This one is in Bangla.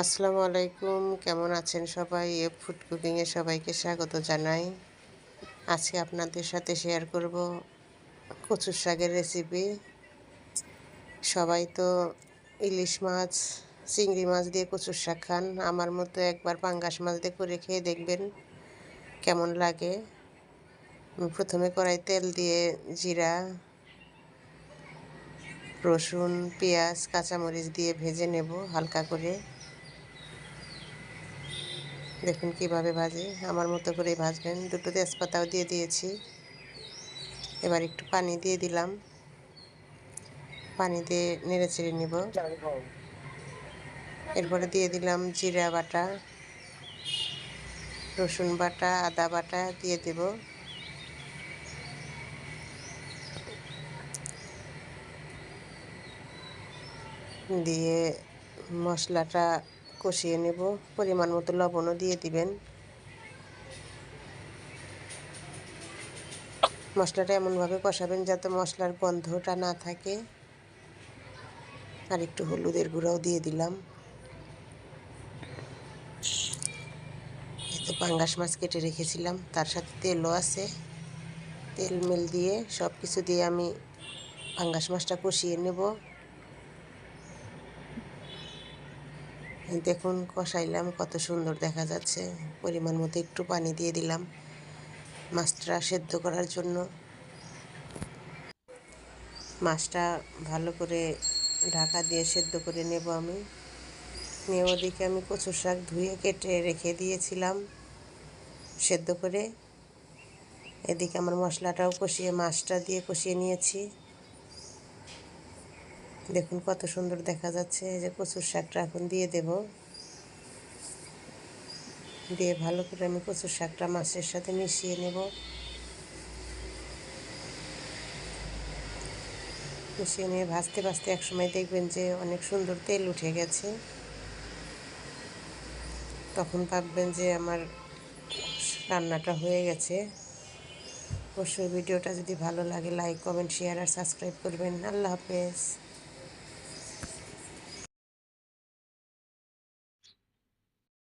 আসসালামু আলাইকুম, কেমন আছেন সবাই? ফুড কুকিংয়ে সবাইকে স্বাগত জানাই। আজকে আপনাদের সাথে শেয়ার করব কচুর শাকের রেসিপি। সবাই তো ইলিশ মাছ, চিংড়ি মাছ দিয়ে কচুর শাক খান। আমার মতো একবার পাঙ্গাস মাছ দিয়ে করে খেয়ে দেখবেন কেমন লাগে। আমি প্রথমে কড়াই তেল দিয়ে জিরা, রসুন, পেঁয়াজ, কাঁচামরিচ দিয়ে ভেজে নেব হালকা করে। দেখুন কিভাবে ভাজে, আমার মতো করেই ভাজবেন। দুটো তেজপাতাও দিয়ে দিয়েছি। এবার একটু পানি দিয়ে দিলাম, পানি দিয়ে নেড়ে চেড়ে নেব। এরপরে দিয়ে দিলাম জিরা বাটা, রসুন বাটা, আদা বাটা দিয়ে দেব। দিয়ে মশলাটা কষিয়ে নেব। পরিমাণ মতো লবণও দিয়ে দিবেন। মশলাটা এমনভাবে কষাবেন যাতে মশলার গন্ধটা না থাকে। আর একটু হলুদের গুঁড়াও দিয়ে দিলাম। এই তো পাঙ্গাস মাছ কেটে রেখেছিলাম, তার সাথে তেলও আছে। তেল মেল দিয়ে সব কিছু দিয়ে আমি পাঙ্গাস মাছটা কষিয়ে নেব। দেখুন কষাইলাম, কত সুন্দর দেখা যাচ্ছে। পরিমাণ মতো একটু পানি দিয়ে দিলাম মাছটা সেদ্ধ করার জন্য। মাছটা ভালো করে ঢাকা দিয়ে সেদ্ধ করে নেব আমি। নিয়ে ওদিকে আমি কচুর শাক ধুয়ে কেটে রেখে দিয়েছিলাম সেদ্ধ করে। এদিকে আমার মশলাটাও কষিয়ে মাছটা দিয়ে কষিয়ে নিয়েছি। দেখুন কত সুন্দর দেখা যাচ্ছে। এই যে কচুর শাকটা এখন দিয়ে দেব। দিয়ে ভালো করে আমি কচুর শাকটা মাছের সাথে মিশিয়ে নেব। মিশিয়ে নিয়ে ভাজতে ভাজতে একসময় দেখবেন যে অনেক সুন্দর তেল উঠে গেছে। তখন ভাববেন যে আমার রান্নাটা হয়ে গেছে। অবশ্যই ভিডিওটা যদি ভালো লাগে লাইক, কমেন্ট, শেয়ার আর সাবস্ক্রাইব করবেন। আল্লাহ হাফেজ।